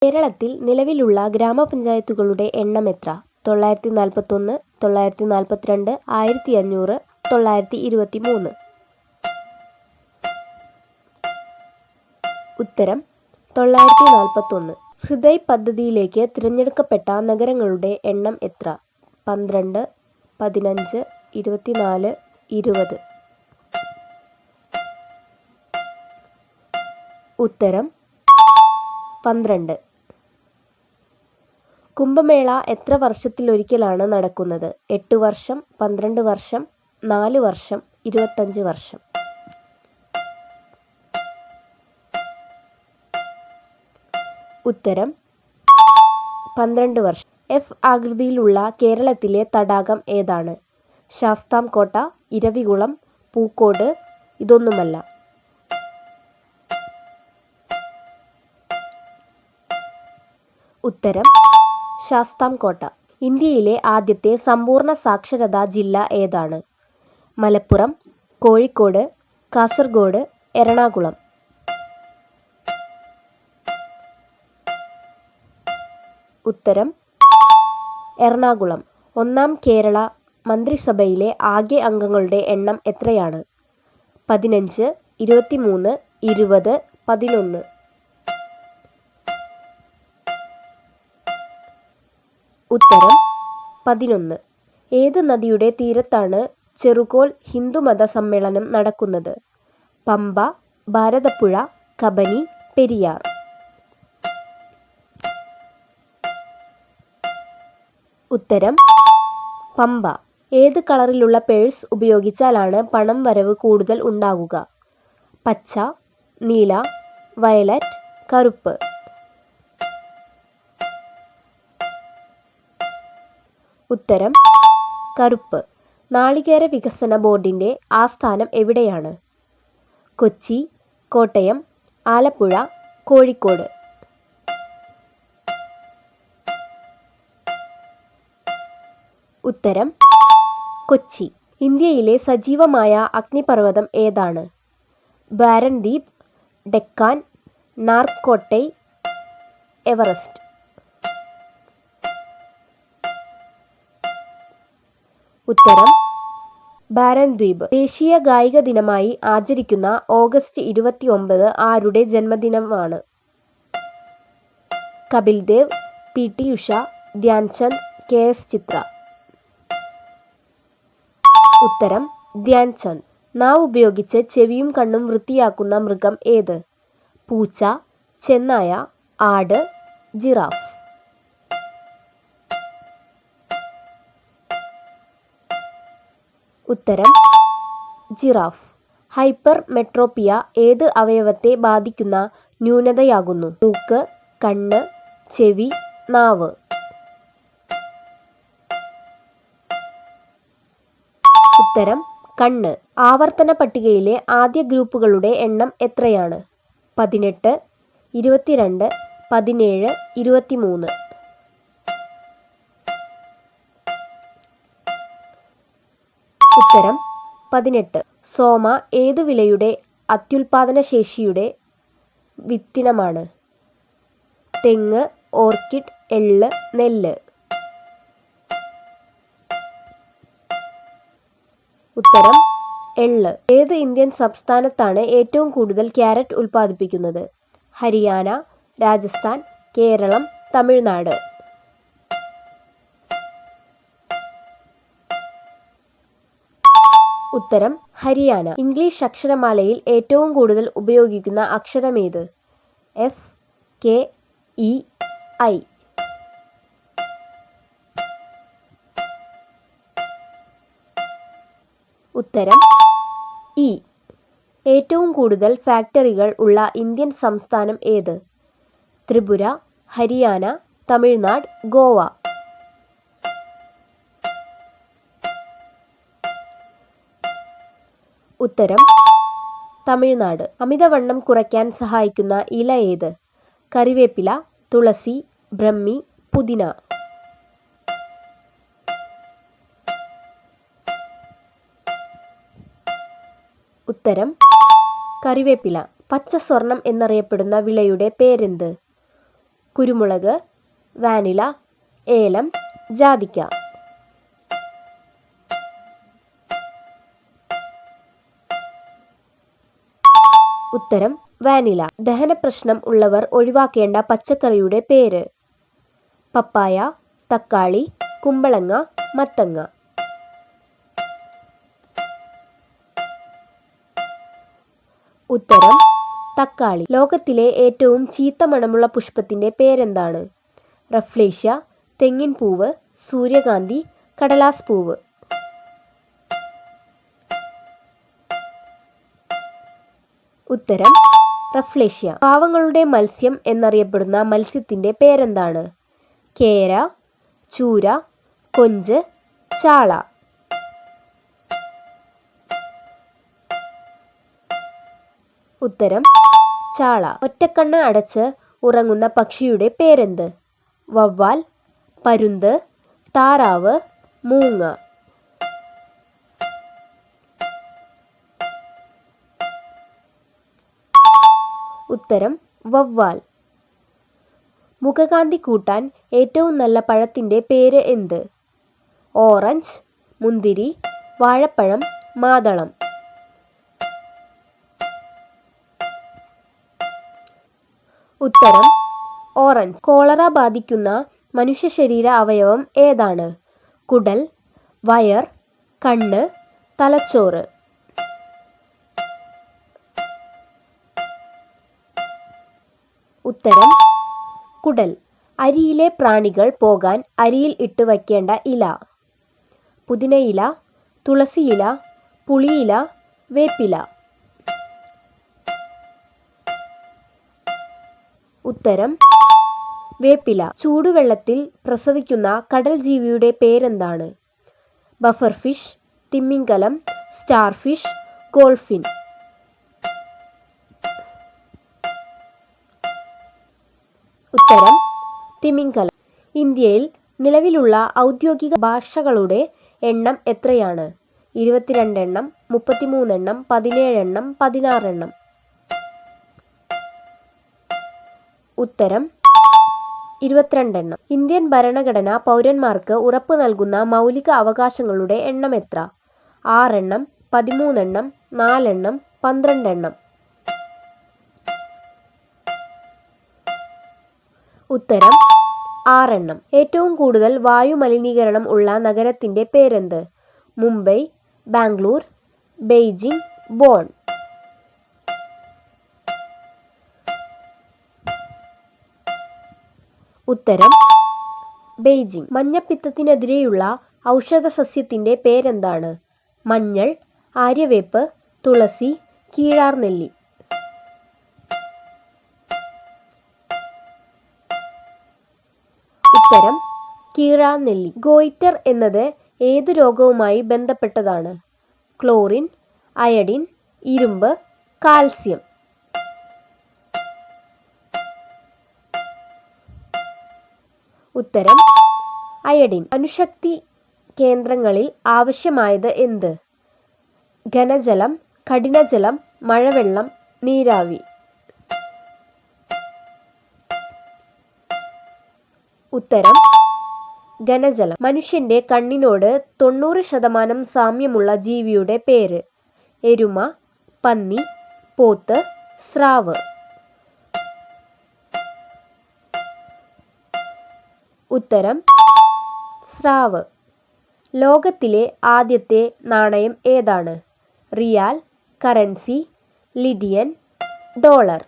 കേരളത്തിൽ നിലവിലുള്ള ഗ്രാമപഞ്ചായത്തുകളുടെ എണ്ണം എത്ര? 941, 942, 1500, 923. ഉത്തരം 941. ഹൃദയ് പദ്ധതിയിലേക്ക് തിരഞ്ഞെടുക്കപ്പെട്ട നഗരങ്ങളുടെ എണ്ണം എത്ര? 12, 15, 24, 20. ഉത്തരം 12. കുംഭമേള എത്ര വർഷത്തിലൊരിക്കലാണ് നടക്കുന്നത്? 8 വർഷം, 12 വർഷം, 4 വർഷം, 25 വർഷം. ഉത്തരം 12 വർഷം. എഫ് ആകൃതിയിലുള്ള കേരളത്തിലെ തടാകം ഏതാണ്? ശാസ്താംകോട്ട, ഇരവികുളം, പൂക്കോട്, ഇതൊന്നുമല്ല. ഉത്തരം ശാസ്താംകോട്ട. ഇന്ത്യയിലെ ആദ്യത്തെ സമ്പൂർണ്ണ സാക്ഷരതാ ജില്ല ഏതാണ്? മലപ്പുറം, കോഴിക്കോട്, കാസർഗോഡ്, എറണാകുളം. ഉത്തരം എറണാകുളം. ഒന്നാം കേരള മന്ത്രിസഭയിലെ ആകെ അംഗങ്ങളുടെ എണ്ണം എത്രയാണ്? 15, 23, 20, 11. ഉത്തരം 11. ഏത് നദിയുടെ തീരത്താണ് ചെറുകോൽ ഹിന്ദുമത സമ്മേളനം നടക്കുന്നത്? പമ്പ, ഭാരതപ്പുഴ, കബനി, പെരിയാർ. ഉത്തരം പമ്പ. ഏത് കളറിലുള്ള പേഴ്സ് ഉപയോഗിച്ചാലാണ് പണം വരവ് കൂടുതൽ ഉണ്ടാകുക? പച്ച, നീല, വയലറ്റ്, കറുപ്പ്. ഉത്തരം കറുപ്പ്. നാളികേര വികസന ബോർഡിൻ്റെ ആസ്ഥാനം എവിടെയാണ്? കൊച്ചി, കോട്ടയം, ആലപ്പുഴ, കോഴിക്കോട്. ഉത്തരം കൊച്ചി. ഇന്ത്യയിലെ സജീവമായ അഗ്നിപർവ്വതം ഏതാണ്? ബാരൻ ദ്വീപ്, ഡെക്കാൻ, നാർക്കോട്ടൈ, എവറസ്റ്റ്. ഉത്തരം ബാരൻ ദ്വീപ്. ദേശീയ ഗായിക ദിനമായി ആചരിക്കുന്ന ഓഗസ്റ്റ് 29 ആരുടെ ജന്മദിനമാണ്? കപിൽ ദേവ്, PT ഉഷ, ധ്യാൻചന്ദ്, KS ചിത്ര. ഉത്തരം ധ്യാൻചന്ദ്. നാവ് ഉപയോഗിച്ച് ചെവിയും കണ്ണും വൃത്തിയാക്കുന്ന മൃഗം ഏത്? പൂച്ച, ചെന്നായ, ആട്, ജിറാഫ്. ഉത്തരം ജിറാഫ്. ഹൈപ്പർ മെട്രോപ്പിയ ഏത് അവയവത്തെ ബാധിക്കുന്ന ന്യൂനതയാകുന്നു? മൂക്ക്, കണ്ണ്, ചെവി, നാവ്. ഉത്തരം കണ്ണ്. ആവർത്തന പട്ടികയിലെ ആദ്യ ഗ്രൂപ്പുകളുടെ എണ്ണം എത്രയാണ്? 18, 22, 17, 23. ഉത്തരം 18. സോമ ഏതു വിളയുടെ അത്യുൽപാദന ശേഷിയുടെ വിത്തിനമാണ്? തെങ്ങ്, ഓർക്കിഡ്, എള്ള്, നെല്ല്. ഉത്തരം എള്ള്. ഏത് ഇന്ത്യൻ സംസ്ഥാനത്താണ് ഏറ്റവും കൂടുതൽ ക്യാരറ്റ് ഉൽപ്പാദിപ്പിക്കുന്നത്? ഹരിയാന, രാജസ്ഥാൻ, കേരളം, തമിഴ്നാട്. ഉത്തരം ഹരിയാന. ഇംഗ്ലീഷ് അക്ഷരമാലയിൽ ഏറ്റവും കൂടുതൽ ഉപയോഗിക്കുന്ന അക്ഷരമേത്? FKEI. ഉത്തരം ഇ. ഏറ്റവും കൂടുതൽ ഫാക്ടറികൾ ഉള്ള ഇന്ത്യൻ സംസ്ഥാനം ഏത്? ത്രിപുര, ഹരിയാന, തമിഴ്നാട്, ഗോവ. ഉത്തരം തമിഴ്നാട്. അമിതവണ്ണം കുറയ്ക്കാൻ സഹായിക്കുന്ന ഇല ഏത്? കറിവേപ്പില, തുളസി, ബ്രഹ്മി, പുതിന. ഉത്തരം കറിവേപ്പില. പച്ച സ്വർണം എന്നറിയപ്പെടുന്ന വിളയുടെ പേരെന്ത്? കുരുമുളക്, വാനില, ഏലം, ജാതിക്ക. ഉത്തരം വാനില. ദഹനപ്രശ്നം ഉള്ളവർ ഒഴിവാക്കേണ്ട പച്ചക്കറിയുടെ പേര്: പപ്പായ, തക്കാളി, കുമ്പളങ്ങ, മത്തങ്ങ. ഉത്തരം തക്കാളി. ലോകത്തിലെ ഏറ്റവും ചീത്ത മണമുള്ള പുഷ്പത്തിന്റെ പേരെന്താണ്? റഫ്ലേഷ്യ, തെങ്ങിൻ പൂവ്, സൂര്യകാന്തി, കടലാസ് പൂവ്. ഉത്തരം റഫ്ലേഷ്യ. പാവങ്ങളുടെ മത്സ്യം എന്നറിയപ്പെടുന്ന മത്സ്യത്തിന്റെ പേരെന്താണ്? കേര, ചൂര, കൊഞ്ച്, ചാള. ഉത്തരം ചാള. ഒറ്റക്കണ്ണ് അടച്ച് ഉറങ്ങുന്ന പക്ഷിയുടെ പേരെന്ത്? വവ്വാൽ, പരുന്ത്, താറാവ്, മൂങ്ങ. ഉത്തരം വവ്വാൽ. മുഖകാന്തി കൂട്ടാൻ ഏറ്റവും നല്ല പഴത്തിന്റെ പേര് എന്ത്? ഓറഞ്ച്, മുന്തിരി, വാഴപ്പഴം, മാതളം. ഉത്തരം ഓറഞ്ച്. കോളറ ബാധിക്കുന്ന മനുഷ്യ ശരീര അവയവം ഏതാണ്? കുടൽ, വയർ, കണ്ണ്, തലച്ചോറ്. ഉത്തരം കുടൽ. അരിയിലെ പ്രാണികൾ പോകാൻ അരിയിൽ ഇട്ട് വയ്ക്കേണ്ട ഇല: പുതിനയില, തുളസിയില, പുളിയില, വേപ്പില. ഉത്തരം വേപ്പില. ചൂടുവെള്ളത്തിൽ പ്രസവിക്കുന്ന കടൽ ജീവിയുടെ പേരെന്താണ്? ബഫർ ഫിഷ്, തിമിംഗലം, സ്റ്റാർ ഫിഷ്, ഗോൾഫിൻ. ഉത്തരം തിമിംഗലം. ഇന്ത്യയിൽ നിലവിലുള്ള ഔദ്യോഗിക ഭാഷകളുടെ എണ്ണം എത്രയാണ്? 22 എണ്ണം, 33 എണ്ണം, 17 എണ്ണം, 16 എണ്ണം. ഉത്തരം 22 എണ്ണം. ഇന്ത്യൻ ഭരണഘടന പൗരന്മാർക്ക് ഉറപ്പു നൽകുന്ന മൗലിക അവകാശങ്ങളുടെ എണ്ണം എത്ര? 6 എണ്ണം, 13 എണ്ണം, 4 എണ്ണം, 12 എണ്ണം. ഉത്തരം 6 എണ്ണം. ഏറ്റവും കൂടുതൽ വായു മലിനീകരണം ഉള്ള നഗരത്തിന്റെ പേരെന്ത്? Mumbai, Bangalore, Beijing, Bonn. ഉത്തരം ബെയ്ജിംഗ്. മഞ്ഞപ്പിത്തത്തിനെതിരെയുള്ള ഔഷധ സസ്യത്തിന്റെ പേരെന്താണ്? മഞ്ഞൾ, ആര്യവേപ്പ്, തുളസി, കീഴാർനെല്ലി. ഉത്തരം കീഴാർനെല്ലി. ഗോയിറ്റർ എന്നത് ഏത് രോഗവുമായി ബന്ധപ്പെട്ടതാണ്? ക്ലോറിൻ, അയഡിൻ, ഇരുമ്പ്, കാൽസ്യം. ഉത്തരം അയഡിൻ. അണുശക്തി കേന്ദ്രങ്ങളിൽ ആവശ്യമായത് എന്ത്? ഘനജലം, കഠിനജലം, മഴവെള്ളം, നീരാവി. ഉത്തരം ഘനജലം. മനുഷ്യന്റെ കണ്ണിനോട് 90% സാമ്യമുള്ള ജീവിയുടെ പേര്: എരുമ, പന്നി, പോത്ത്, സ്രാവ്. ഉത്തരം സ്രാവ്. ലോകത്തിലെ ആദ്യത്തെ നാണയം ഏതാണ്? റിയാൽ, കറൻസി, ലിഡിയൻ, ഡോളർ.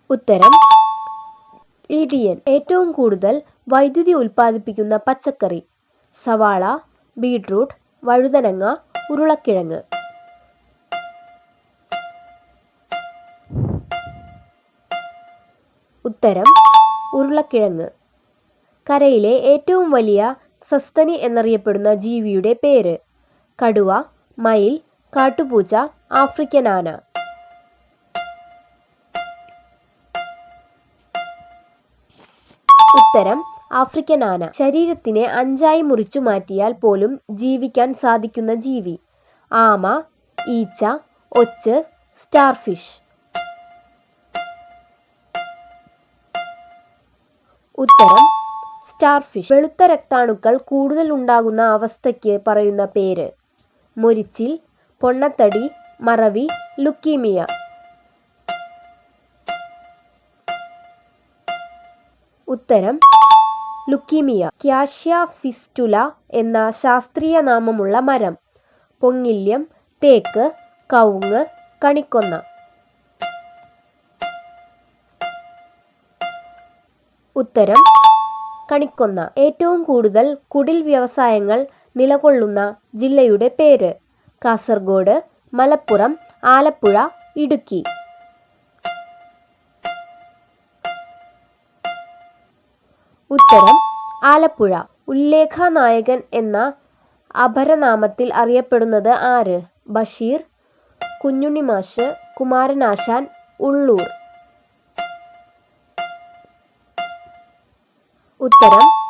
ഉത്തരം ലിഡിയൻ. ഏറ്റവും കൂടുതൽ വൈദ്യുതി ഉൽപ്പാദിപ്പിക്കുന്ന പച്ചക്കറി: സവാള, ബീട്രൂട്ട്, വഴുതനങ്ങ, ഉരുളക്കിഴങ്ങ്. ഉത്തരം ഉരുളക്കിഴങ്ങ്. കരയിലെ ഏറ്റവും വലിയ സസ്തനി എന്നറിയപ്പെടുന്ന ജീവിയുടെ പേര്: കടുവ, മയിൽ, കാട്ടുപൂച്ച, ആഫ്രിക്കൻ ആന. ഉത്തരം ആഫ്രിക്കൻ ആന. ശരീരത്തിനെ 5ആയി മുറിച്ചു മാറ്റിയാൽ പോലും ജീവിക്കാൻ സാധിക്കുന്ന ജീവി: ആമ, ഈച്ച, ഒച്ച്, സ്റ്റാർ ഫിഷ്. ഉത്തരം സ്റ്റാർ ഫിഷ്. വെളുത്ത രക്താണുക്കൾ കൂടുതൽ ഉണ്ടാകുന്ന അവസ്ഥയ്ക്ക് പറയുന്ന പേര്? മൊരിച്ചിൽ, പൊണ്ണത്തടി, മറവി, ലുക്കീമിയ. ഉത്തരം ലുക്കീമിയ. ക്യാഷ്യ ഫിസ്റ്റുല എന്ന ശാസ്ത്രീയ നാമമുള്ള മരം? പൊങ്ങില്യം, തേക്ക്, കവുങ്ങ്, കണിക്കൊന്ന. ഉത്തരം കണിക്കൊന്ന. ഏറ്റവും കൂടുതൽ കുടിൽ വ്യവസായങ്ങൾ നിലകൊള്ളുന്ന ജില്ലയുടെ പേര്? കാസർഗോഡ്, മലപ്പുറം, ആലപ്പുഴ, ഇടുക്കി. ഉത്തരം ആലപ്പുഴ. ഉല്ലേഖ നായകൻ എന്ന അപരനാമത്തിൽ അറിയപ്പെടുന്നത് ആര്? ബഷീർ, കുഞ്ഞുണ്ണിമാഷ്, കുമാരനാശാൻ, ഉള്ളൂർ. ഉത്തരം